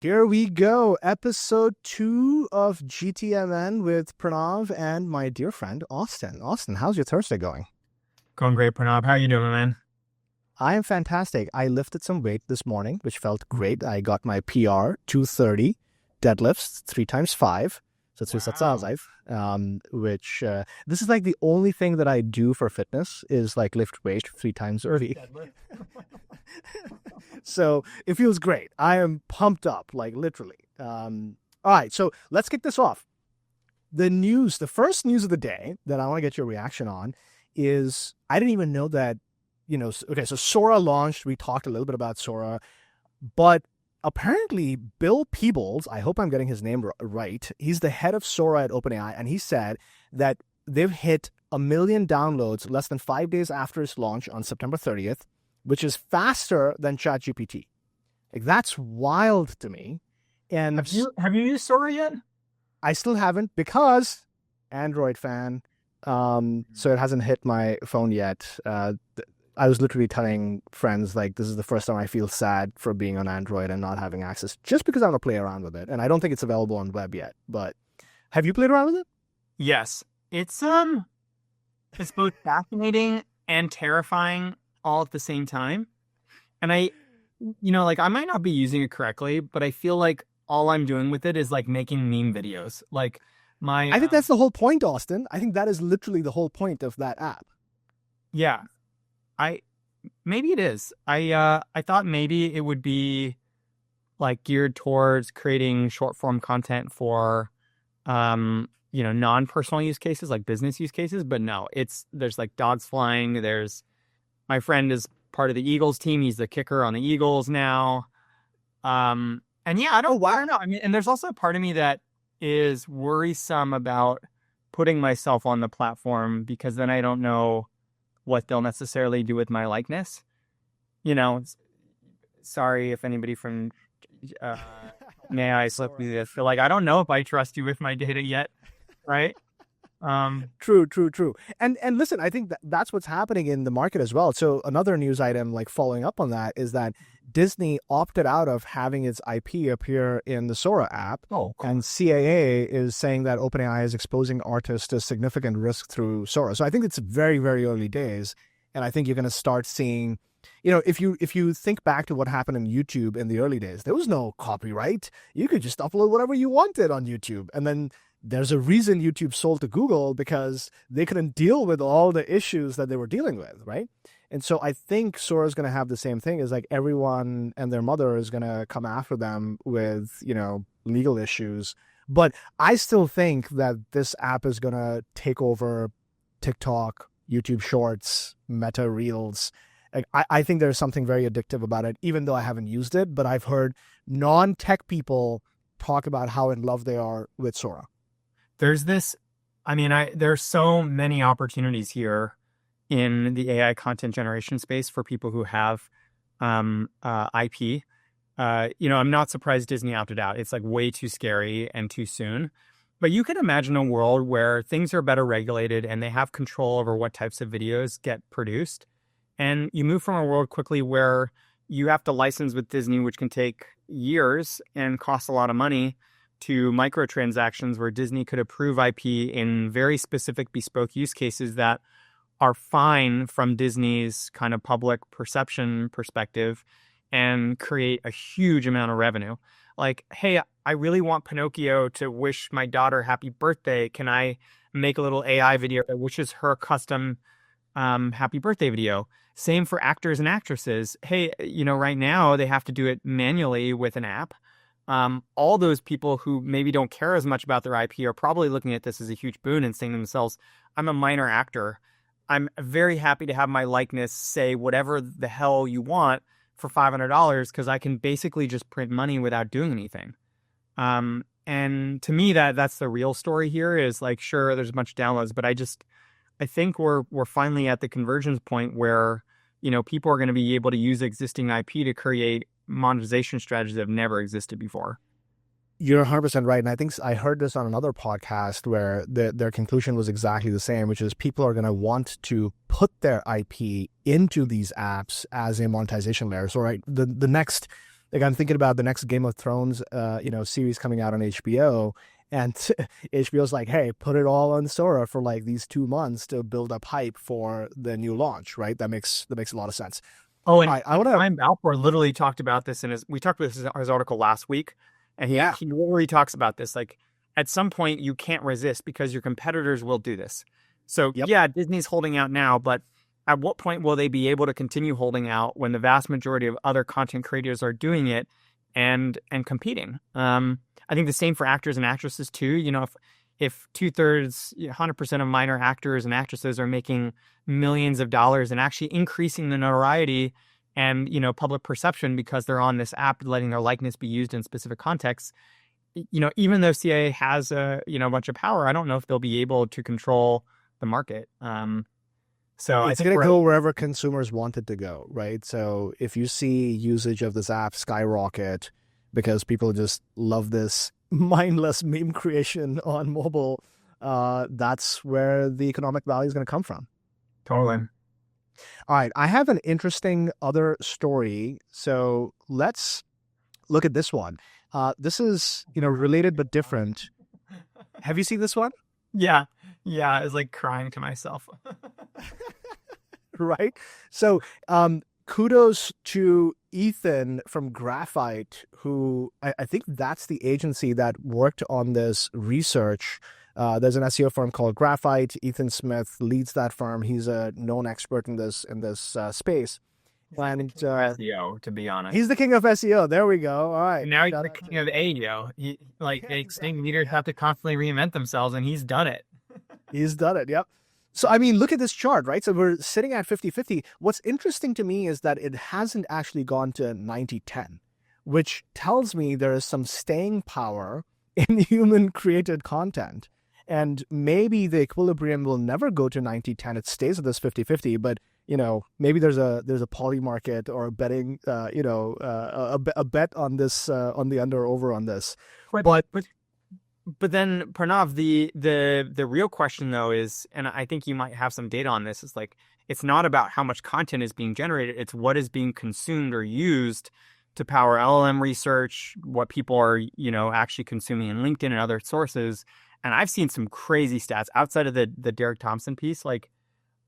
Here we go, episode 2 of GTMN with Pranav and my dear friend Austin. Austin, how's your Thursday going? Going great, Pranav. How are you doing, man? I am fantastic. I lifted some weight this morning, which felt great. I got my PR 230 deadlifts, 3 times 5. So it's which this is like the only thing that I do for fitness is like lift weight 3 times a week. So it feels great. I am pumped up, like literally. All right, so let's kick this off. The first news of the day that I want to get your reaction on is I didn't even know that, so Sora launched. We talked a little bit about Sora, but apparently Bill Peebles, I hope I'm getting his name right, he's the head of Sora at OpenAI, and he said that they've hit 1 million downloads less than 5 days after its launch on September 30th, which is faster than ChatGPT. Like, that's wild to me. And have you used Sora yet? I still haven't because Android fan. So it hasn't hit my phone yet. I was literally telling friends, like, this is the first time I feel sad for being on Android and not having access, just because I want to play around with it. And I don't think it's available on web yet. But have you played around with it? Yes. It's both fascinating and terrifying all at the same time. And I might not be using it correctly, but I feel like all I'm doing with it is like making meme videos. Like I think that's the whole point, Austin. I think that is literally the whole point of that app. Yeah. Maybe it is. I thought maybe it would be like geared towards creating short form content for non-personal use cases, like business use cases, but no, there's like dogs flying. My friend is part of the Eagles team. He's the kicker on the Eagles now. And yeah, I don't know. I mean, and there's also a part of me that is worrisome about putting myself on the platform because then I don't know what they'll necessarily do with my likeness. Sorry if anybody from may I slip me this. Feel like I don't know if I trust you with my data yet, right? True. And listen, I think that's what's happening in the market as well. So another news item, like following up on that, is that Disney opted out of having its IP appear in the Sora app. Oh, cool. And CAA is saying that OpenAI is exposing artists to significant risk through Sora. So I think it's very, very early days. And I think you're going to start seeing, if you think back to what happened in YouTube in the early days, there was no copyright. You could just upload whatever you wanted on YouTube. And then there's a reason YouTube sold to Google, because they couldn't deal with all the issues that they were dealing with, right? And so I think Sora is going to have the same thing, is like everyone and their mother is going to come after them with, legal issues. But I still think that this app is going to take over TikTok, YouTube Shorts, Meta Reels. Like, I think there's something very addictive about it, even though I haven't used it. But I've heard non-tech people talk about how in love they are with Sora. There's so many opportunities here in the AI content generation space for people who have IP. I'm not surprised Disney opted out. It's like way too scary and too soon. But you can imagine a world where things are better regulated and they have control over what types of videos get produced. And you move from a world quickly where you have to license with Disney, which can take years and cost a lot of money, to microtransactions where Disney could approve IP in very specific bespoke use cases that are fine from Disney's kind of public perception perspective and create a huge amount of revenue. Like, hey, I really want Pinocchio to wish my daughter happy birthday. Can I make a little AI video that wishes her custom happy birthday video? Same for actors and actresses. Hey, right now they have to do it manually with an app. All those people who maybe don't care as much about their IP are probably looking at this as a huge boon and saying to themselves, I'm a minor actor. I'm very happy to have my likeness say whatever the hell you want for $500 because I can basically just print money without doing anything. And to me, that's the real story here is like, sure, there's a bunch of downloads, but I think we're finally at the convergence point where, people are going to be able to use existing IP to create monetization strategies that have never existed before. You're 100% right. And I think I heard this on another podcast where their conclusion was exactly the same, which is people are going to want to put their IP into these apps as a monetization layer. So, right, the next Like I'm thinking about the next Game of Thrones, series coming out on HBO, and HBO's like, hey, put it all on Sora for like these 2 months to build up hype for the new launch, right? That makes a lot of sense. Oh, and I want to. Alport literally talked about this we talked about this in his article last week, and he literally talks about this. Like at some point you can't resist because your competitors will do this. So yeah, Disney's holding out now, but at what point will they be able to continue holding out when the vast majority of other content creators are doing it and competing? I think the same for actors and actresses too. You know, if 2/3, 100% of minor actors and actresses are making millions of dollars and actually increasing the notoriety and, public perception because they're on this app, letting their likeness be used in specific contexts, even though CIA has a bunch of power, I don't know if they'll be able to control the market. So it's going to go wherever consumers want it to go, right? So if you see usage of this app skyrocket because people just love this mindless meme creation on mobile, that's where the economic value is going to come from. Totally. All right. I have an interesting other story. So let's look at this one. This is, related but different. Have you seen this one? Yeah. I was like crying to myself. Right. So kudos to Ethan from Graphite, who I think that's the agency that worked on this research. There's an SEO firm called Graphite. Ethan Smith leads that firm. He's a known expert in this space. And SEO, to be honest, he's the king of SEO. There we go. All right. Now he's the king of AEO. Leaders have to constantly reinvent themselves, and he's done it. He's done it. Yep. So, I mean, look at this chart, right? So we're sitting at 50-50. What's interesting to me is that it hasn't actually gone to 90-10, which tells me there is some staying power in human-created content. And maybe the equilibrium will never go to 90-10. It stays at this 50-50, but, maybe there's a poly market or a betting, a bet on this, on the under or over on this. But then, Pranav, the real question, though, is, and I think you might have some data on this, is like, it's not about how much content is being generated. It's what is being consumed or used to power LLM research, what people are, actually consuming in LinkedIn and other sources. And I've seen some crazy stats outside of the Derek Thompson piece. Like,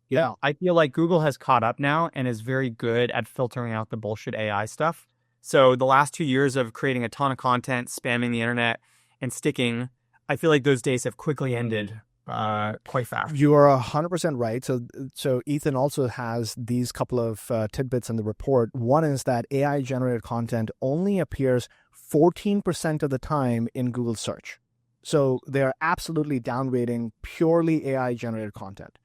yeah, I feel like Google has caught up now and is very good at filtering out the bullshit AI stuff. So the last 2 years of creating a ton of content, spamming the internet, and sticking, I feel like those days have quickly ended quite fast. You are 100% right. So Ethan also has these couple of tidbits in the report. One is that AI-generated content only appears 14% of the time in Google search. So they are absolutely downgrading purely AI-generated content.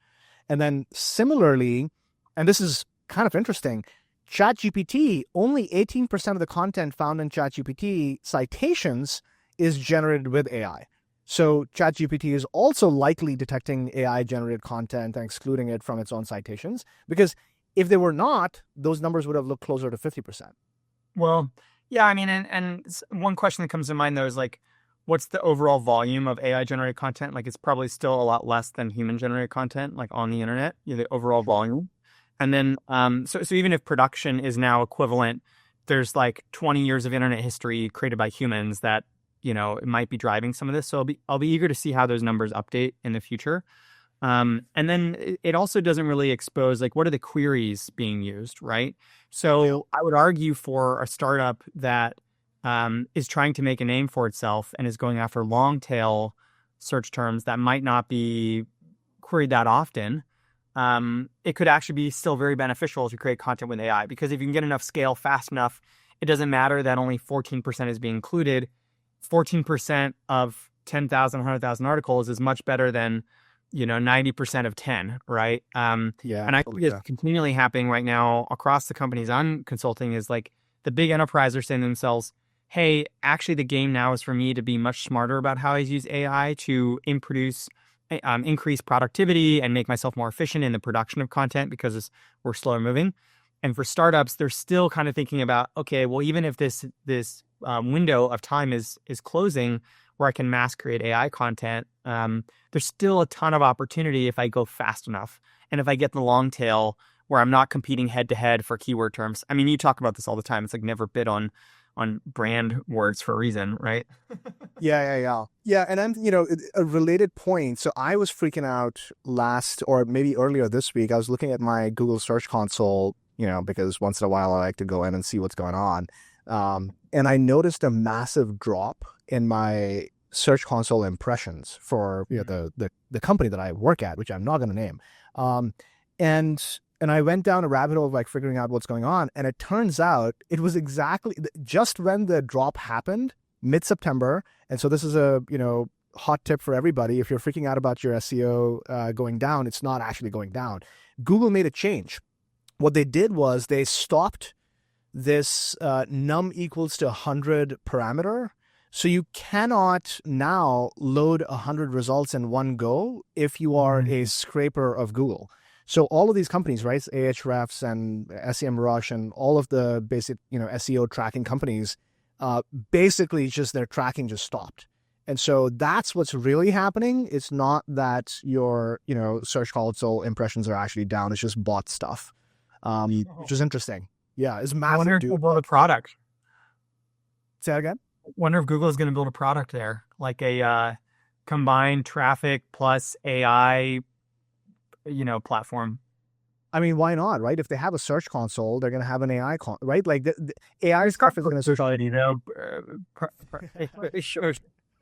And then similarly, and this is kind of interesting, ChatGPT, only 18% of the content found in ChatGPT citations is generated with AI. So ChatGPT is also likely detecting AI-generated content and excluding it from its own citations, because if they were not, those numbers would have looked closer to 50%. Well, yeah, I mean, and one question that comes to mind, though, is like, what's the overall volume of AI-generated content? Like, it's probably still a lot less than human-generated content, like on the internet, the overall volume. And then, so even if production is now equivalent, there's like 20 years of internet history created by humans that, it might be driving some of this. So I'll be eager to see how those numbers update in the future. And then it also doesn't really expose, like, what are the queries being used, right? So I would argue for a startup that is trying to make a name for itself and is going after long tail search terms that might not be queried that often, it could actually be still very beneficial to create content with AI, because if you can get enough scale fast enough, it doesn't matter that only 14% is being included. 14% of 10,000, 100,000 articles is much better than, 90% of 10, right? And I think it's continually happening right now across the companies I'm consulting, is like the big enterprise are saying to themselves, hey, actually the game now is for me to be much smarter about how I use AI to increase productivity and make myself more efficient in the production of content, because we're slower moving. And for startups, they're still kind of thinking about, okay, well, even if this window of time is closing where I can mass create AI content, there's still a ton of opportunity if I go fast enough. And if I get the long tail where I'm not competing head to head for keyword terms. I mean, you talk about this all the time. It's like never bid on on brand words for a reason, right? Yeah, and I'm, a related point. So I was freaking out last, or maybe earlier this week. I was looking at my Google Search Console, because once in a while I like to go in and see what's going on. And I noticed a massive drop in my Search Console impressions for the company that I work at, which I'm not going to name. And I went down a rabbit hole of like figuring out what's going on. And it turns out it was exactly just when the drop happened, mid-September. And so this is a, hot tip for everybody. If you're freaking out about your SEO going down, it's not actually going down. Google made a change. What they did was they stopped this num equals to 100 parameter. So you cannot now load 100 results in one go if you are a scraper of Google. So all of these companies, right, Ahrefs and SEMrush and all of the basic, SEO tracking companies, basically just their tracking just stopped. And so that's what's really happening. It's not that your, Search Console impressions are actually down. It's just bot stuff, which is interesting. Yeah, it's massive. I wonder if they'll build a product. Say that again? Wonder if Google is going to build a product there, like a combined traffic plus AI platform. I mean, why not, right? If they have a Search Console, they're going to have an AI, right? Like the AI stuff is going to search. Sure.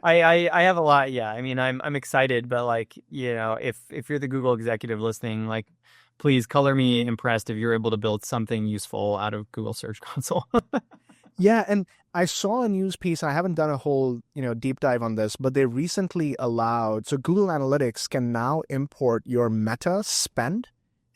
I have a lot. Yeah. I mean, I'm excited, but like, if you're the Google executive listening, like, please color me impressed if you're able to build something useful out of Google Search Console. Yeah. And I saw a news piece. I haven't done a whole, deep dive on this, but they recently allowed, so Google Analytics can now import your Meta spend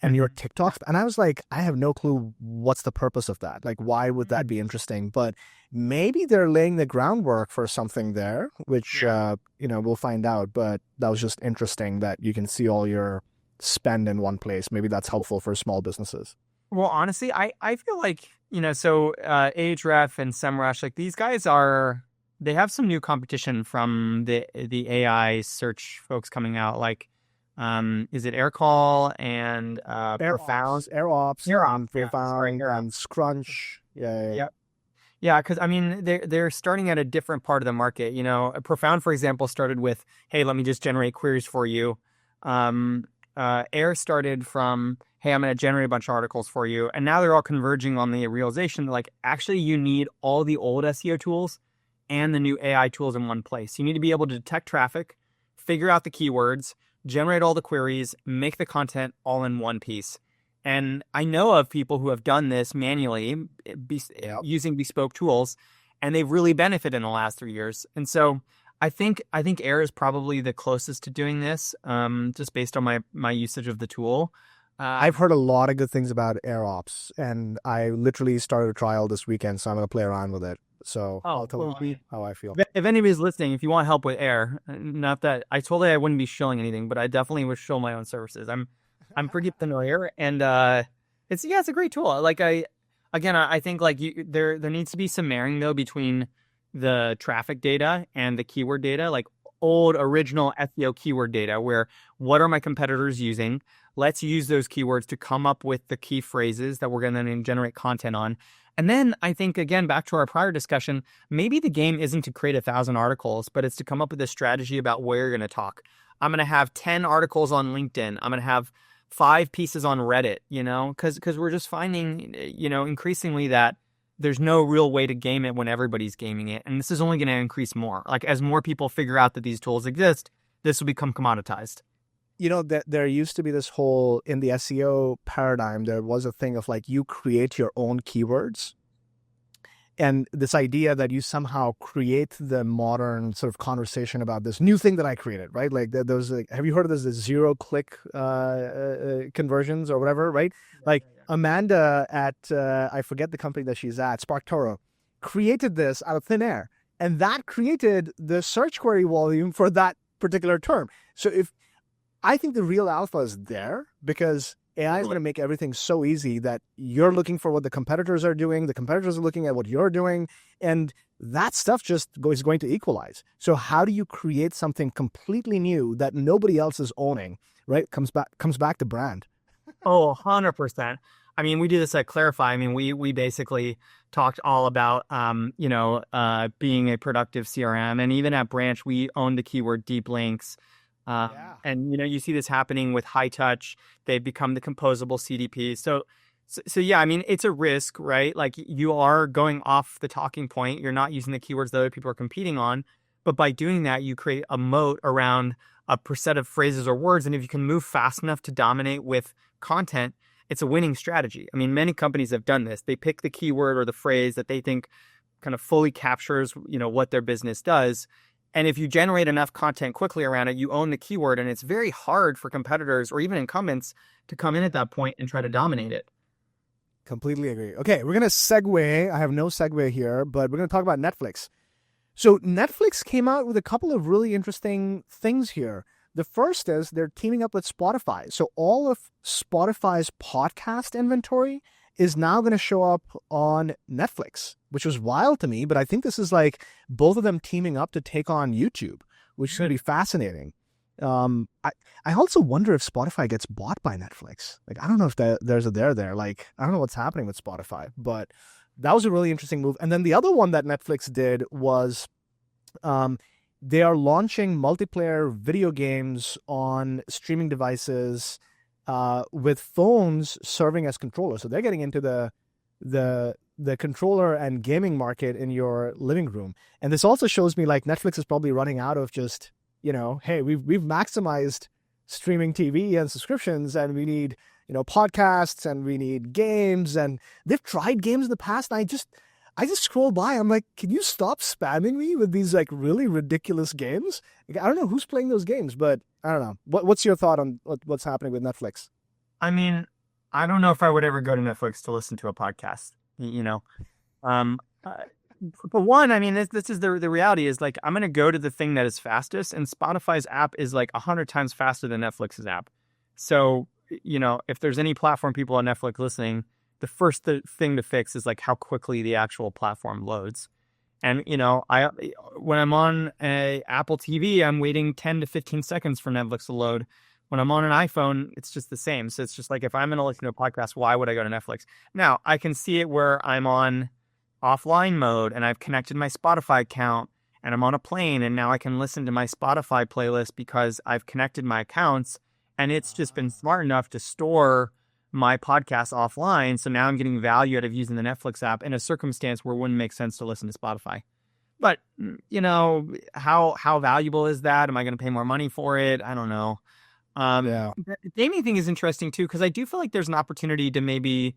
and your TikTok. And I was like, I have no clue what's the purpose of that. Like, why would that be interesting? But maybe they're laying the groundwork for something there, which, we'll find out. But that was just interesting that you can see all your spend in one place. Maybe that's helpful for small businesses. Well, honestly, I feel like, so Ahrefs and SEMrush, like these guys they have some new competition from the AI search folks coming out. Like, is it Aircall and Profound? AirOps, Profound, and Scrunch. Yeah, because I mean, they're starting at a different part of the market. Profound, for example, started with, hey, let me just generate queries for you. Air started from, hey, I'm going to generate a bunch of articles for you. And now they're all converging on the realization that, like, actually you need all the old SEO tools and the new AI tools in one place. You need to be able to detect traffic, figure out the keywords, generate all the queries, make the content all in one piece. And I know of people who have done this manually using bespoke tools, and they've really benefited in the last 3 years. And so I think Air is probably the closest to doing this, just based on my usage of the tool. I've heard a lot of good things about AirOps, and I literally started a trial this weekend, so I'm going to play around with it. So I'll tell you how I feel. If anybody's listening, if you want help with Air, not that I told you I wouldn't be shilling anything, but I definitely would shill my own services. I'm pretty familiar, and it's a great tool. Like I think like there needs to be some marrying though between the traffic data and the keyword data, like old original SEO keyword data, where what are my competitors using? Let's use those keywords to come up with the key phrases that we're going to then generate content on. And then I think, again, back to our prior discussion, maybe the game isn't to create 1,000 articles, but it's to come up with a strategy about where you're going to talk. I'm going to have 10 articles on LinkedIn. I'm going to have 5 pieces on Reddit, because we're just finding, increasingly that there's no real way to game it when everybody's gaming it. And this is only going to increase more. Like, as more people figure out that these tools exist, this will become commoditized. That there used to be this whole, in the SEO paradigm, there was a thing of like, you create your own keywords. And this idea that you somehow create the modern sort of conversation about this new thing that I created, right? Like those, have you heard of this, the 0-click conversions or whatever, right? Like Amanda at, I forget the company that she's at, SparkToro, created this out of thin air. And that created the search query volume for that particular term. So I think the real alpha is there, because AI is going to make everything so easy that you're looking for what the competitors are doing, the competitors are looking at what you're doing, and that stuff just is going to equalize. So how do you create something completely new that nobody else is owning, right? Comes back to brand. Oh, 100%. I mean, we do this at Clarify. I mean, we basically talked all about, being a productive CRM. And even at Branch, we own the keyword deep links. And, you see this happening with high touch. They've become the composable CDP. So yeah, I mean, it's a risk, right? Like you are going off the talking point. You're not using the keywords that other people are competing on. But by doing that, you create a moat around a per set of phrases or words. And if you can move fast enough to dominate with content, it's a winning strategy. I mean, many companies have done this. They pick the keyword or the phrase that they think kind of fully captures, what their business does. And if you generate enough content quickly around it, you own the keyword. And it's very hard for competitors or even incumbents to come in at that point and try to dominate it. Completely agree. Okay, we're going to segue. I have no segue here, but we're going to talk about Netflix. So Netflix came out with a couple of really interesting things here. The first is they're teaming up with Spotify. So all of Spotify's podcast inventory is now going to show up on Netflix, which was wild to me. But I think this is like both of them teaming up to take on YouTube, which is going to be fascinating. I also wonder if Spotify gets bought by Netflix. Like, I don't know if there's a there. Like, I don't know what's happening with Spotify, but that was a really interesting move. And then the other one that Netflix did was they are launching multiplayer video games on streaming devices with phones serving as controllers. So they're getting into the controller and gaming market in your living room. And this also shows me like Netflix is probably running out of just, hey, we've maximized streaming TV and subscriptions, and we need, podcasts, and we need games. And they've tried games in the past, and I just scroll by. I'm like, can you stop spamming me with these like really ridiculous games? Like, I don't know who's playing those games, but I don't know. What's your thought on what's happening with Netflix? I mean, I don't know if I would ever go to Netflix to listen to a podcast, But one, I mean, this is the reality is like, I'm going to go to the thing that is fastest, and Spotify's app is like 100 times faster than Netflix's app. So, if there's any platform people on Netflix listening, the first thing to fix is like how quickly the actual platform loads. And, when I'm on a Apple TV, I'm waiting 10 to 15 seconds for Netflix to load. When I'm on an iPhone, it's just the same. So it's just like, if I'm going to listen to a podcast, why would I go to Netflix? Now, I can see it where I'm on offline mode and I've connected my Spotify account and I'm on a plane, and now I can listen to my Spotify playlist because I've connected my accounts, and it's just been smart enough to store my podcast offline. So now I'm getting value out of using the Netflix app in a circumstance where it wouldn't make sense to listen to Spotify. But, how valuable is that? Am I going to pay more money for it? I don't know. The gaming thing is interesting too, because I do feel like there's an opportunity to maybe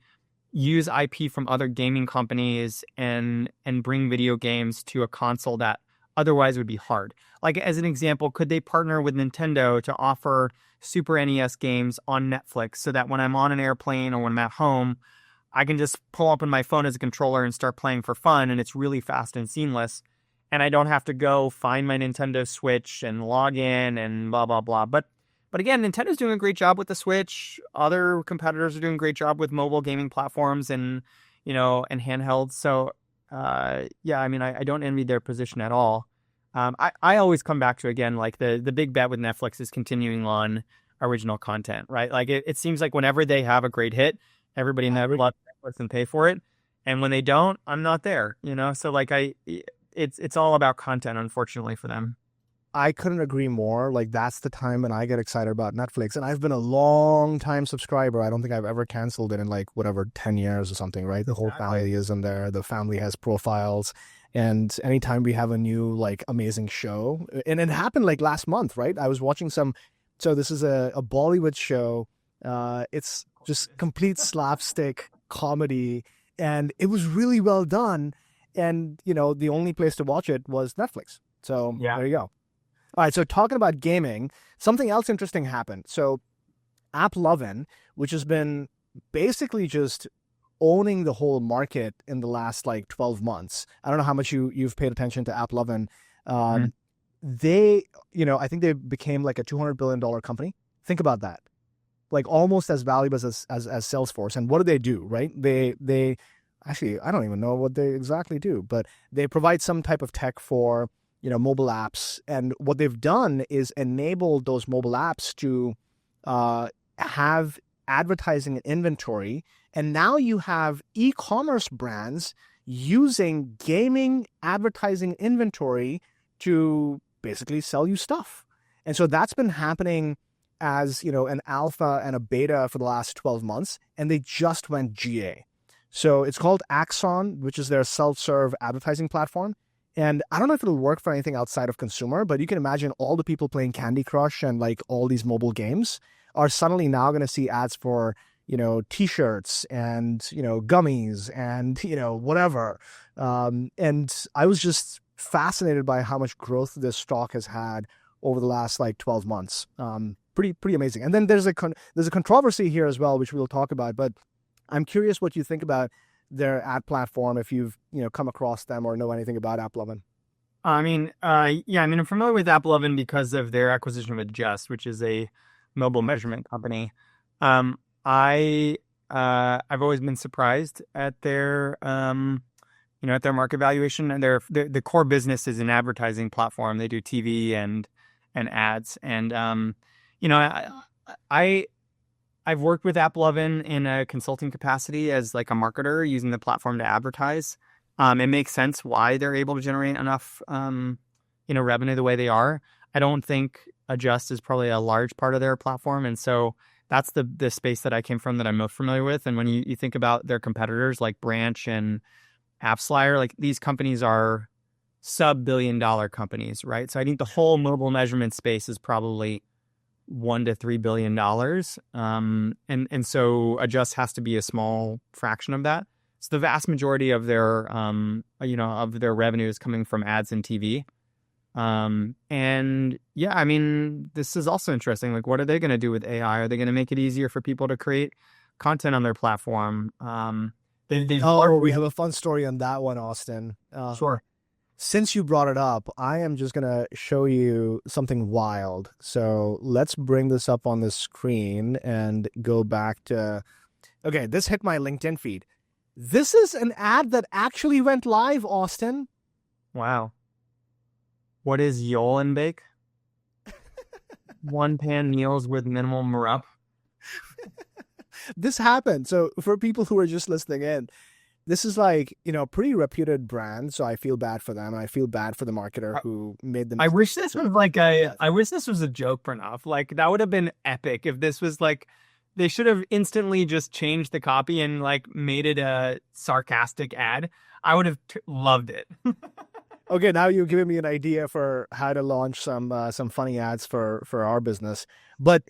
use IP from other gaming companies and bring video games to a console that otherwise would be hard. Like, as an example, could they partner with Nintendo to offer Super NES games on Netflix so that when I'm on an airplane or when I'm at home, I can just pull up on my phone as a controller and start playing for fun, and it's really fast and seamless, and I don't have to go find my Nintendo Switch and log in and blah, blah, blah. But again, Nintendo's doing a great job with the Switch. Other competitors are doing a great job with mobile gaming platforms and handhelds. So, I mean, I don't envy their position at all. I always come back to, again, like the big bet with Netflix is continuing on original content, right? Like it seems like whenever they have a great hit, everybody in that loves Netflix and pay for it. And when they don't, I'm not there, So like it's all about content, unfortunately, for them. I couldn't agree more. Like, that's the time when I get excited about Netflix. And I've been a long time subscriber. I don't think I've ever canceled it in 10 years or something, right? The whole family is in there. The family has profiles. And anytime we have a new, amazing show, and it happened last month, right? I was watching so this is a Bollywood show. It's just complete slapstick comedy, and it was really well done. And, the only place to watch it was Netflix. So There you go. All right, so talking about gaming, something else interesting happened. So AppLovin, which has been basically just owning the whole market in the last 12 months. I don't know how much you've paid attention to AppLovin. They, I think they became a $200 billion company. Think about that. Almost as valuable as Salesforce. And what do they do, right? They actually, I don't even know what they exactly do, but they provide some type of tech for mobile apps. And what they've done is enabled those mobile apps to have advertising and inventory. And now you have e-commerce brands using gaming advertising inventory to basically sell you stuff. And so that's been happening as, an alpha and a beta for the last 12 months, and they just went GA. So it's called Axon, which is their self-serve advertising platform. And I don't know if it'll work for anything outside of consumer, but you can imagine all the people playing Candy Crush and like all these mobile games are suddenly now going to see ads for, t-shirts and, gummies and, whatever. And I was just fascinated by how much growth this stock has had over the last like 12 months. Pretty amazing. And then there's a controversy here as well, which we'll talk about, but I'm curious what you think about their ad platform, if you've come across them or know anything about AppLovin. I'm familiar with AppLovin because of their acquisition of Adjust, which is a mobile measurement company. I've always been surprised at their at their market valuation, and the core business is an advertising platform. They do TV and ads, and I've worked with AppLovin in a consulting capacity as like a marketer using the platform to advertise. It makes sense why they're able to generate enough, revenue the way they are. I don't think Adjust is probably a large part of their platform. And so that's the space that I came from that I'm most familiar with. And when you think about their competitors like Branch and AppsFlyer, like these companies are sub-billion-dollar companies, right? So I think the whole mobile measurement space is probably $1 to $3 billion. And so Adjust has to be a small fraction of that. So the vast majority of their, of their revenue is coming from ads and TV. This is also interesting. Like, what are they going to do with AI? Are they going to make it easier for people to create content on their platform? We have a fun story on that one, Austin. Sure. Since you brought it up, I am just going to show you something wild. So let's bring this up on the screen and go back to... Okay, this hit my LinkedIn feed. This is an ad that actually went live, Austin. Wow. What is Yol and Bake? One pan meals with minimal markup. This happened. So for people who are just listening in, this is like, pretty reputed brand. So I feel bad for them. I feel bad for the marketer who made them. I wish this was I wish this was a joke, Pranav. Like, that would have been epic if this was like, they should have instantly just changed the copy and like made it a sarcastic ad. I would have loved it. Okay, now you've given me an idea for how to launch some funny ads for our business. But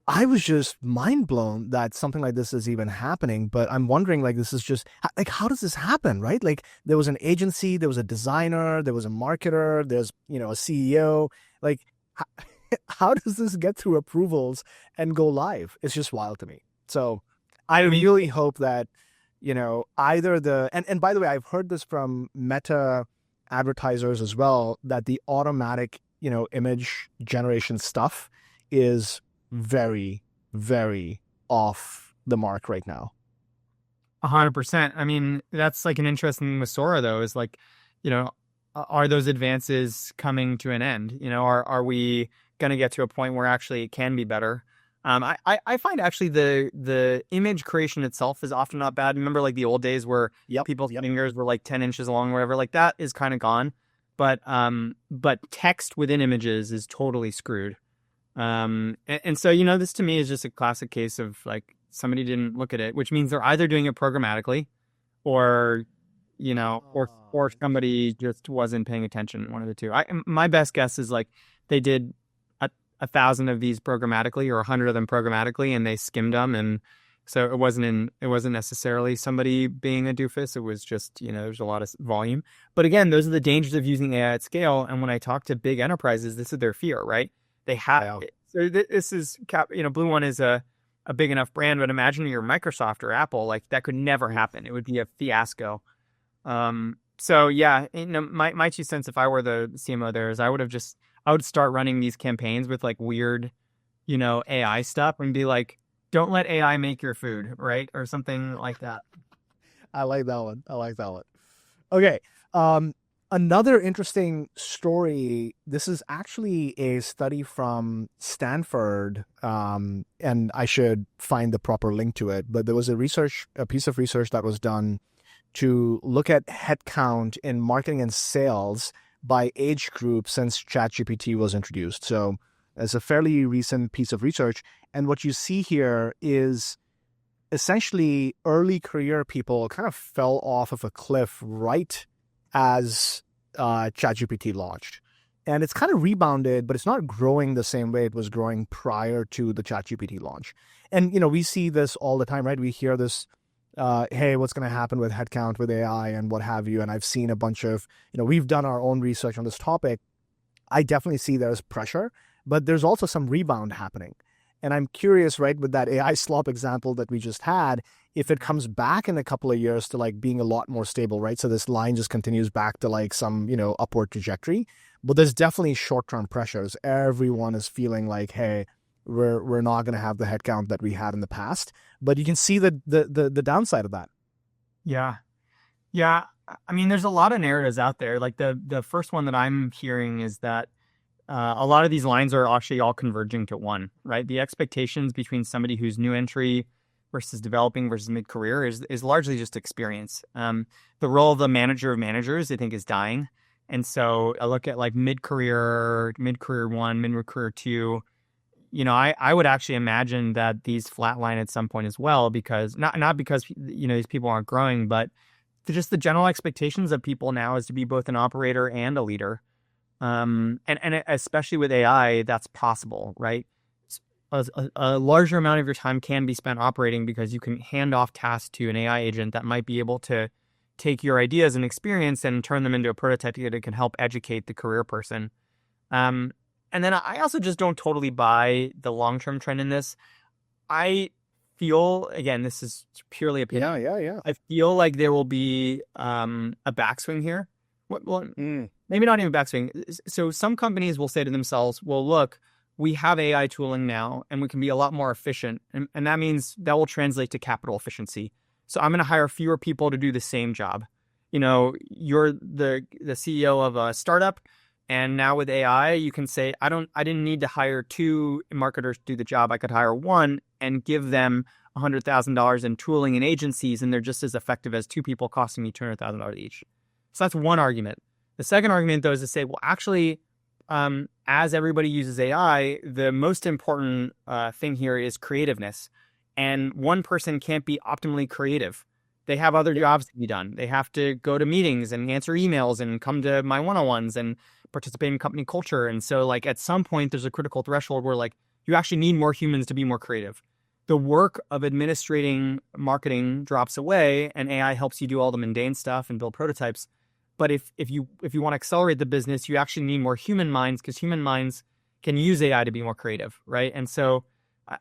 I was just mind blown that something like this is even happening. But I'm wondering, like, this is just like, how does this happen, right? Like, there was an agency, there was a designer, there was a marketer, there's a CEO. Like, how does this get through approvals and go live? It's just wild to me. So I really hope that either and by the way, I've heard this from Meta advertisers as well, that the automatic image generation stuff is very, very off the mark right now. 100%. I mean, that's like an interesting thing with Sora, though, is like, are those advances coming to an end? Are we going to get to a point where actually it can be better? I find actually the image creation itself is often not bad. Remember like the old days where people's fingers were like 10 inches long or whatever, like that is kind of gone. But text within images is totally screwed. And so, this to me is just a classic case of like somebody didn't look at it, which means they're either doing it programmatically or somebody just wasn't paying attention. One of the two. My best guess is like they did 1,000 of these programmatically or 100 of them programmatically, and they skimmed them. And so it wasn't necessarily somebody being a doofus. It was just, there's a lot of volume. But again, those are the dangers of using AI at scale. And when I talk to big enterprises, this is their fear, right? They have it. So this is, Blue One is a big enough brand, but imagine you're Microsoft or Apple, like that could never happen. It would be a fiasco. So yeah, my 2 cents, if I were the CMO there, is I would start running these campaigns with like weird, AI stuff and be like, don't let AI make your food, right? Or something like that. I like that one. Okay. Another interesting story. This is actually a study from Stanford, and I should find the proper link to it. But there was a piece of research that was done to look at headcount in marketing and sales by age group since ChatGPT was introduced. So it's a fairly recent piece of research. And what you see here is essentially early career people kind of fell off of a cliff right as ChatGPT launched. And it's kind of rebounded, but it's not growing the same way it was growing prior to the ChatGPT launch. And, we see this all the time, right? We hear this, hey, what's going to happen with headcount, with AI and what have you. And I've seen a bunch of, we've done our own research on this topic. I definitely see there's pressure, but there's also some rebound happening. And I'm curious, right, with that AI slop example that we just had, if it comes back in a couple of years to like being a lot more stable, right? So this line just continues back to like some, upward trajectory. But there's definitely short-term pressures. Everyone is feeling like, hey, we're not going to have the headcount that we had in the past. But you can see the downside of that. Yeah. Yeah. I mean, there's a lot of narratives out there. Like the first one that I'm hearing is that a lot of these lines are actually all converging to one, right? The expectations between somebody who's new entry versus developing versus mid-career is largely just experience. The role of the manager of managers, I think, is dying. And so I look at like mid-career 1, mid-career 2. I would actually imagine that these flatline at some point as well, because not because these people aren't growing, but just the general expectations of people now is to be both an operator and a leader. And especially with AI, that's possible, right? A larger amount of your time can be spent operating because you can hand off tasks to an AI agent that might be able to take your ideas and experience and turn them into a prototype that can help educate the career person. And then I also just don't totally buy the long-term trend in this. I feel, again, this is purely opinion. Yeah. I feel like there will be a backswing here. Well, maybe not even backswing. So some companies will say to themselves, well, look, we have AI tooling now and we can be a lot more efficient. And that means that will translate to capital efficiency. So I'm going to hire fewer people to do the same job. You're the CEO of a startup, and now with AI, you can say, I didn't need to hire 2 marketers to do the job. I could hire 1 and give them $100,000 in tooling and agencies, and they're just as effective as 2 people costing me $200,000 each. So that's one argument. The second argument, though, is to say, well, actually, as everybody uses AI, the most important thing here is creativeness. And one person can't be optimally creative. They have other jobs to be done. They have to go to meetings and answer emails and come to my one-on-ones and participate in company culture. And so like at some point, there's a critical threshold where like you actually need more humans to be more creative. The work of administrating marketing drops away and AI helps you do all the mundane stuff and build prototypes. But if you want to accelerate the business, you actually need more human minds because human minds can use AI to be more creative, right? And so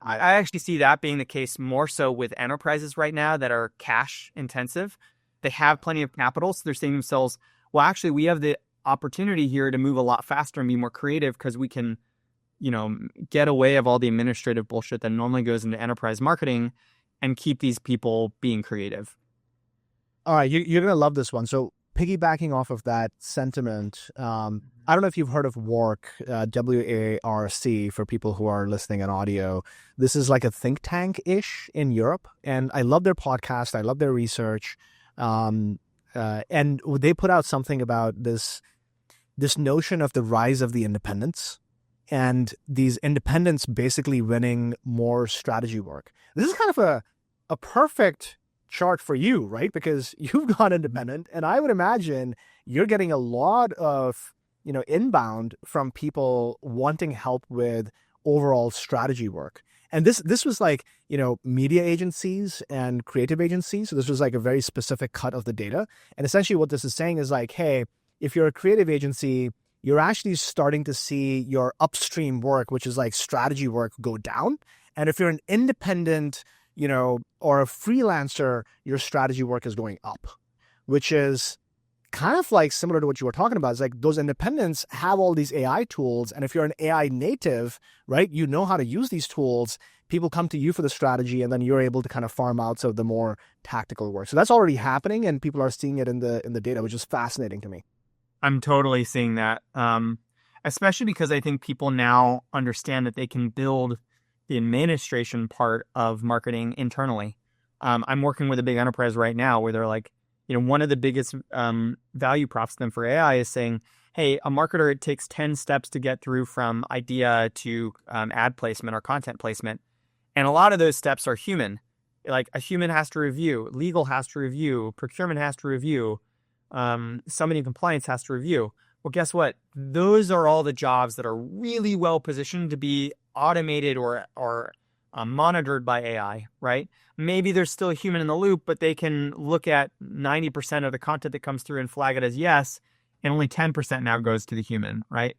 I actually see that being the case more so with enterprises right now that are cash intensive. They have plenty of capital, so they're saying to themselves, well, actually, we have the opportunity here to move a lot faster and be more creative because we can, get away of all the administrative bullshit that normally goes into enterprise marketing and keep these people being creative. All right, you're going to love this one. So piggybacking off of that sentiment, I don't know if you've heard of WARC, WARC, for people who are listening on audio. This is like a think tank-ish in Europe, and I love their podcast. I love their research, and they put out something about this notion of the rise of the independents, and these independents basically winning more strategy work. This is kind of a perfect chart for you, right? Because you've gone independent, and I would imagine you're getting a lot of inbound from people wanting help with overall strategy work. And this was like, media agencies and creative agencies. So this was like a very specific cut of the data. And essentially what this is saying is like, hey, if you're a creative agency, you're actually starting to see your upstream work, which is like strategy work, go down. And if you're an independent, or a freelancer, your strategy work is going up, which is kind of like similar to what you were talking about. It's like those independents have all these AI tools. And if you're an AI native, right, you know how to use these tools. People come to you for the strategy, and then you're able to kind of farm out some of the more tactical work. So that's already happening, and people are seeing it in the data, which is fascinating to me. I'm totally seeing that, especially because I think people now understand that they can build the administration part of marketing internally. I'm working with a big enterprise right now where they're like, one of the biggest value props to them for AI is saying, hey, a marketer, it takes 10 steps to get through from idea to ad placement or content placement. And a lot of those steps are human. Like a human has to review, legal has to review, procurement has to review, somebody in compliance has to review. Well, guess what? Those are all the jobs that are really well positioned to be automated or monitored by AI, right? Maybe there's still a human in the loop, but they can look at 90% of the content that comes through and flag it as yes, and only 10% now goes to the human, right?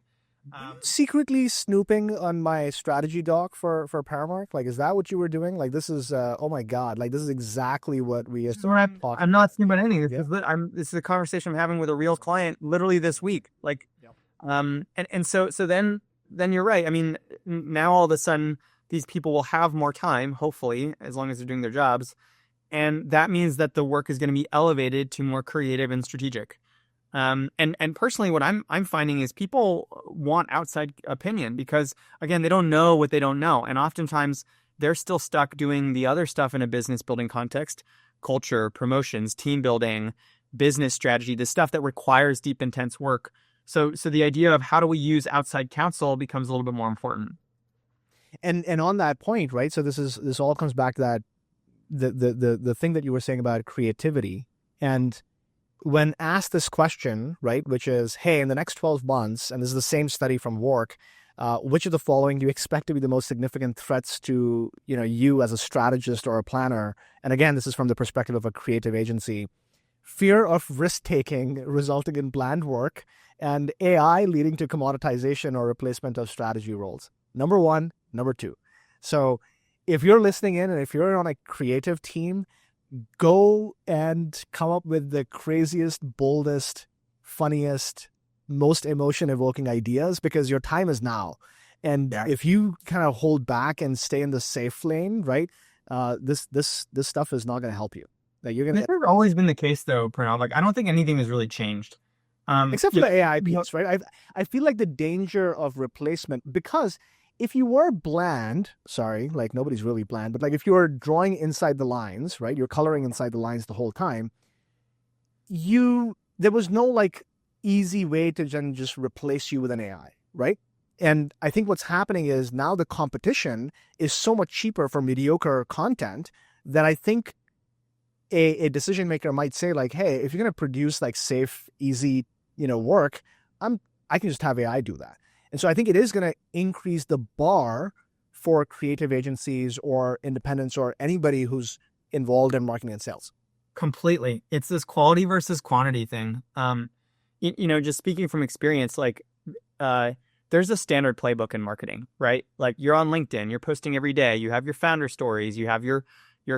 Secretly snooping on my strategy doc for Paramount? Like, is that what you were doing? Like, this is, oh my God, like, this is exactly what we... So I'm not snooping about anything. This is a conversation I'm having with a real client literally this week. Like, and so then you're right. I mean, now all of a sudden, these people will have more time, hopefully, as long as they're doing their jobs. And that means that the work is going to be elevated to more creative and strategic. And personally, what I'm finding is people want outside opinion because, again, they don't know what they don't know. And oftentimes they're still stuck doing the other stuff in a business building context, culture, promotions, team building, business strategy, the stuff that requires deep, intense work. So the idea of how do we use outside counsel becomes a little bit more important. And on that point, right? So this all comes back to that the thing that you were saying about creativity. And when asked this question, right, which is, hey, in the next 12 months, and this is the same study from Work, which of the following do you expect to be the most significant threats to, you as a strategist or a planner? And again, this is from the perspective of a creative agency. Fear of risk-taking resulting in bland work, and AI leading to commoditization or replacement of strategy roles. Number one, number two. So if you're listening in and if you're on a creative team, go and come up with the craziest, boldest, funniest, most emotion-evoking ideas because your time is now. And if you kind of hold back and stay in the safe lane, right, this stuff is not going to help you. Like you're gonna. This has always been the case, though, Pranav. Like I don't think anything has really changed, except for the AI piece, right? I feel like the danger of replacement because. If you were bland, like nobody's really bland, but like if you were drawing inside the lines, right? You're coloring inside the lines the whole time. There was no like easy way to just replace you with an AI, right? And I think what's happening is now the competition is so much cheaper for mediocre content that I think a decision maker might say like, hey, if you're going to produce like safe, easy, work, I can just have AI do that. And so I think it is going to increase the bar for creative agencies or independents or anybody who's involved in marketing and sales. Completely. It's this quality versus quantity thing. Just speaking from experience, like there's a standard playbook in marketing, right? Like you're on LinkedIn, you're posting every day, you have your founder stories, you have your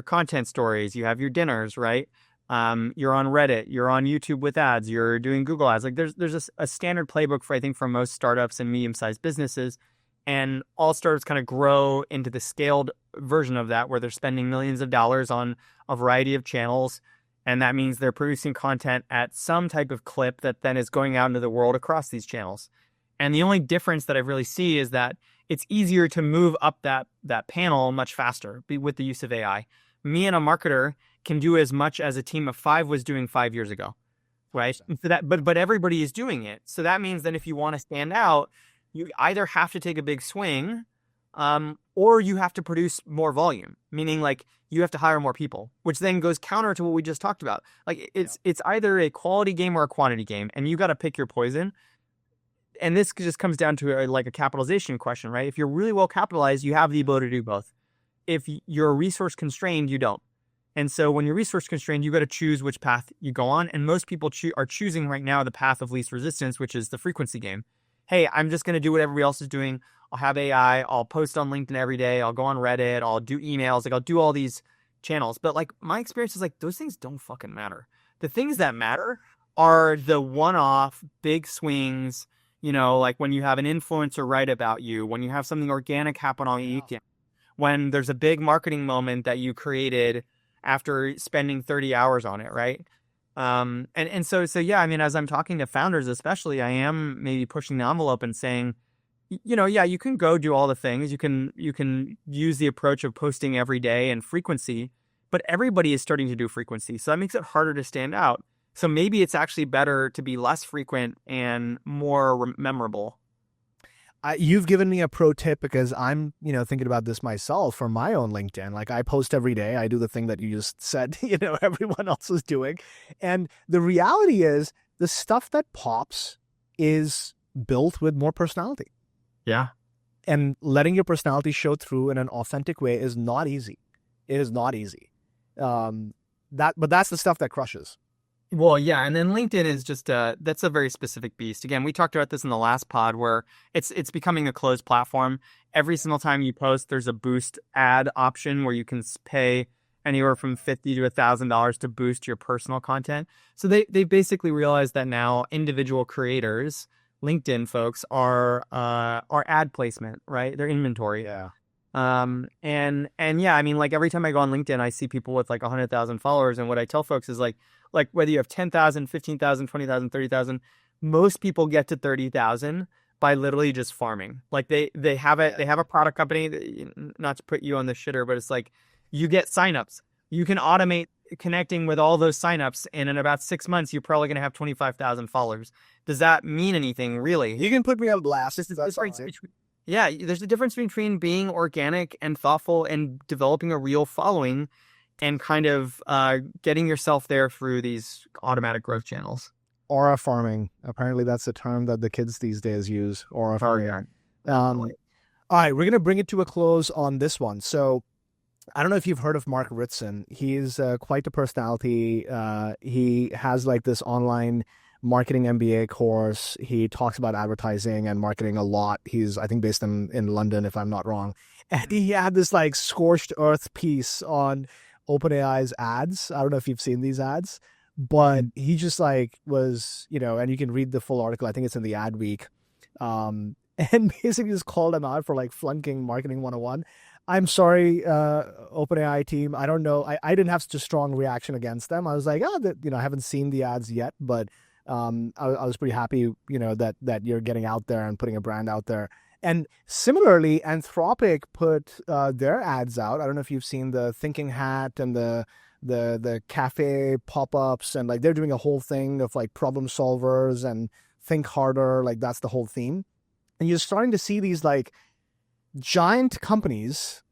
content stories, you have your dinners, right? You're on Reddit, you're on YouTube with ads, you're doing Google ads. Like there's a standard playbook for most startups and medium-sized businesses. And all startups kind of grow into the scaled version of that where they're spending millions of dollars on a variety of channels. And that means they're producing content at some type of clip that then is going out into the world across these channels. And the only difference that I really see is that it's easier to move up that panel much faster with the use of AI. Me and a marketer can do as much as a team of 5 was doing 5 years ago, right? So but everybody is doing it. So that means that if you want to stand out, you either have to take a big swing, or you have to produce more volume, meaning like you have to hire more people, which then goes counter to what we just talked about. Like it's either a quality game or a quantity game, and you got to pick your poison. And this just comes down to a capitalization question, right? If you're really well capitalized, you have the ability to do both. If you're resource constrained, you don't. And so when you're resource constrained, you got to choose which path you go on. And most people are choosing right now the path of least resistance, which is the frequency game. Hey, I'm just going to do what everybody else is doing. I'll have AI. I'll post on LinkedIn every day. I'll go on Reddit. I'll do emails. Like I'll do all these channels. But like my experience is like those things don't fucking matter. The things that matter are the one-off big swings. Like when you have an influencer write about you, when you have something organic happen on the weekend, when there's a big marketing moment that you created after spending 30 hours on it, right? And so yeah, I mean, as I'm talking to founders, especially, I am maybe pushing the envelope and saying, yeah, you can go do all the things. You can use the approach of posting every day and frequency, but everybody is starting to do frequency. So that makes it harder to stand out. So maybe it's actually better to be less frequent and more memorable. You've given me a pro tip because I'm, thinking about this myself for my own LinkedIn. Like I post every day. I do the thing that you just said, everyone else is doing. And the reality is the stuff that pops is built with more personality. Yeah. And letting your personality show through in an authentic way is not easy. It is not easy. But that's the stuff that crushes. Well, yeah, and then LinkedIn is just that's a very specific beast. Again, we talked about this in the last pod where it's becoming a closed platform. Every single time you post, there's a boost ad option where you can pay anywhere from $50 to $1,000 to boost your personal content. So they basically realized that now individual creators, LinkedIn folks, are ad placement, right? They're inventory. Yeah. And yeah, I mean, like every time I go on LinkedIn, I see people with like 100,000 followers, and what I tell folks is like whether you have 10,000, 15,000, 20,000, 30,000, most people get to 30,000 by literally just farming. Like they have it, they have a product company, not to put you on the shitter, but it's like you get signups. You can automate connecting with all those signups, and in about 6 months, you're probably going to have 25,000 followers. Does that mean anything, really? You can put me on blast. Yeah, there's a difference between being organic and thoughtful and developing a real following and kind of getting yourself there through these automatic growth channels. Aura farming. Apparently that's the term that the kids these days use. Aura farming. All right, we're going to bring it to a close on this one. So I don't know if you've heard of Mark Ritson. He's quite a personality. He has like this online marketing MBA course. He talks about advertising and marketing a lot. He's, I think, based in London, if I'm not wrong. And he had this like scorched earth piece on OpenAI's ads. I don't know if you've seen these ads, but he just like was, and you can read the full article. I think it's in the Ad Week. And basically just called him out for like flunking marketing 101. I'm sorry, OpenAI team. I don't know. I didn't have such a strong reaction against them. I was like, I haven't seen the ads yet, but I was pretty happy, that you're getting out there and putting a brand out there. And similarly, Anthropic put their ads out. I don't know if you've seen the thinking hat and the cafe pop-ups, and like they're doing a whole thing of like problem solvers and think harder. Like that's the whole theme. And you're starting to see these like giant companies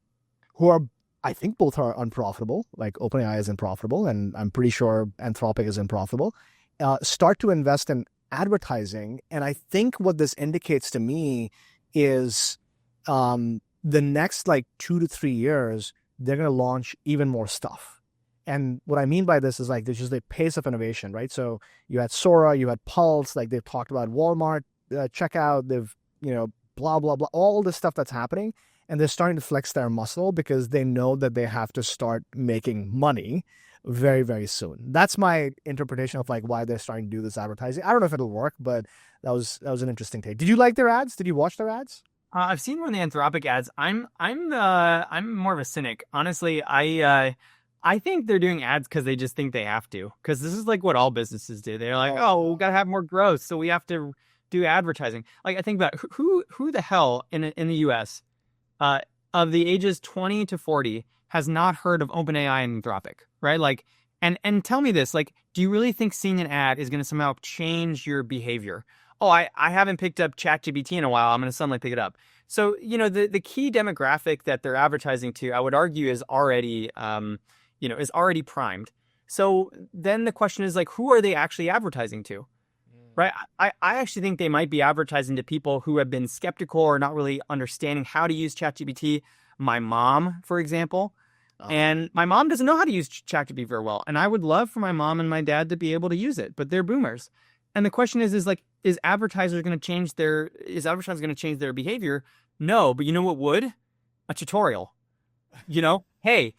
who are, I think both are unprofitable, like OpenAI is unprofitable, and I'm pretty sure Anthropic is unprofitable, start to invest in advertising. And I think what this indicates to me is the next like 2 to 3 years, they're going to launch even more stuff. And what I mean by this is like there's just a pace of innovation, right? So you had Sora, you had Pulse, like they've talked about Walmart checkout, they've, blah, blah, blah, all the stuff that's happening. And they're starting to flex their muscle because they know that they have to start making money very, very soon. That's my interpretation of like why they're starting to do this advertising. I don't know if it'll work, but that was an interesting take. Did you like their ads? Did you watch their ads? I've seen one of the Anthropic ads. I'm more of a cynic. Honestly, I think they're doing ads because they just think they have to. Because this is like what all businesses do. They're like, oh, we got to have more growth, so we have to do advertising. Like I think about who the hell in the U.S. Of the ages 20 to 40 has not heard of OpenAI and Anthropic, right? Like, and tell me this, like, do you really think seeing an ad is going to somehow change your behavior? Oh, I haven't picked up ChatGPT in a while. I'm going to suddenly pick it up. So, the key demographic that they're advertising to, I would argue, is already, is already primed. So then the question is like, who are they actually advertising to? Right. I actually think they might be advertising to people who have been skeptical or not really understanding how to use ChatGPT. My mom, for example. And my mom doesn't know how to use ChatGPT very well. And I would love for my mom and my dad to be able to use it, but they're boomers. And the question is advertisers going to change their behavior? No, but you know what would? A tutorial. Hey,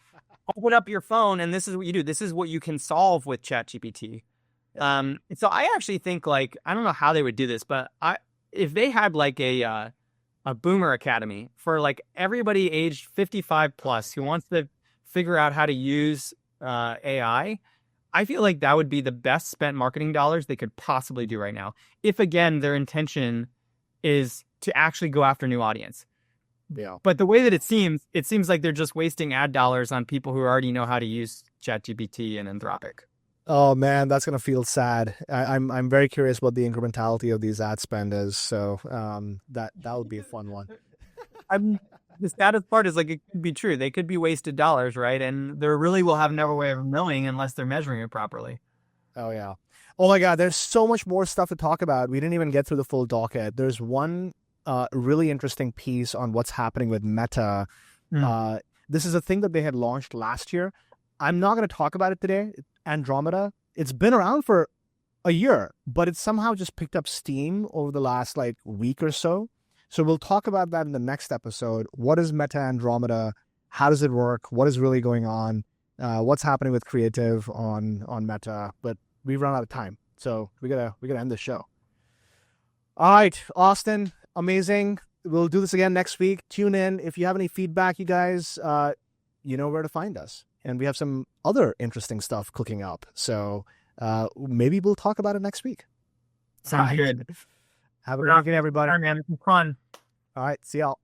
open up your phone and this is what you do. This is what you can solve with ChatGPT. So I actually think I don't know how they would do this, but if they had like a boomer academy for like everybody aged 55 plus who wants to figure out how to use AI, I feel like that would be the best spent marketing dollars they could possibly do right now. If again, their intention is to actually go after new audience. Yeah. But the way that it seems like they're just wasting ad dollars on people who already know how to use ChatGPT and Anthropic. Oh man, that's gonna feel sad. I'm very curious what the incrementality of these ad spend is. So that would be a fun one. The saddest part is like it could be true. They could be wasted dollars, right? And there really will have no way of knowing unless they're measuring it properly. Oh yeah. Oh my God, there's so much more stuff to talk about. We didn't even get through the full docket. There's one really interesting piece on what's happening with Meta. This is a thing that they had launched last year. I'm not going to talk about it today. Andromeda. It's been around for a year, but it's somehow just picked up steam over the last like week or so. So we'll talk about that in the next episode. What is Meta Andromeda? How does it work? What is really going on? What's happening with creative on Meta? But we've run out of time, so we gotta end the show. All right, Austin, amazing. We'll do this again next week. Tune in if you have any feedback, you guys. You know where to find us. And we have some other interesting stuff cooking up. So maybe we'll talk about it next week. Sounds good. Have a good weekend, everybody. All right, man. It's fun. All right. See y'all.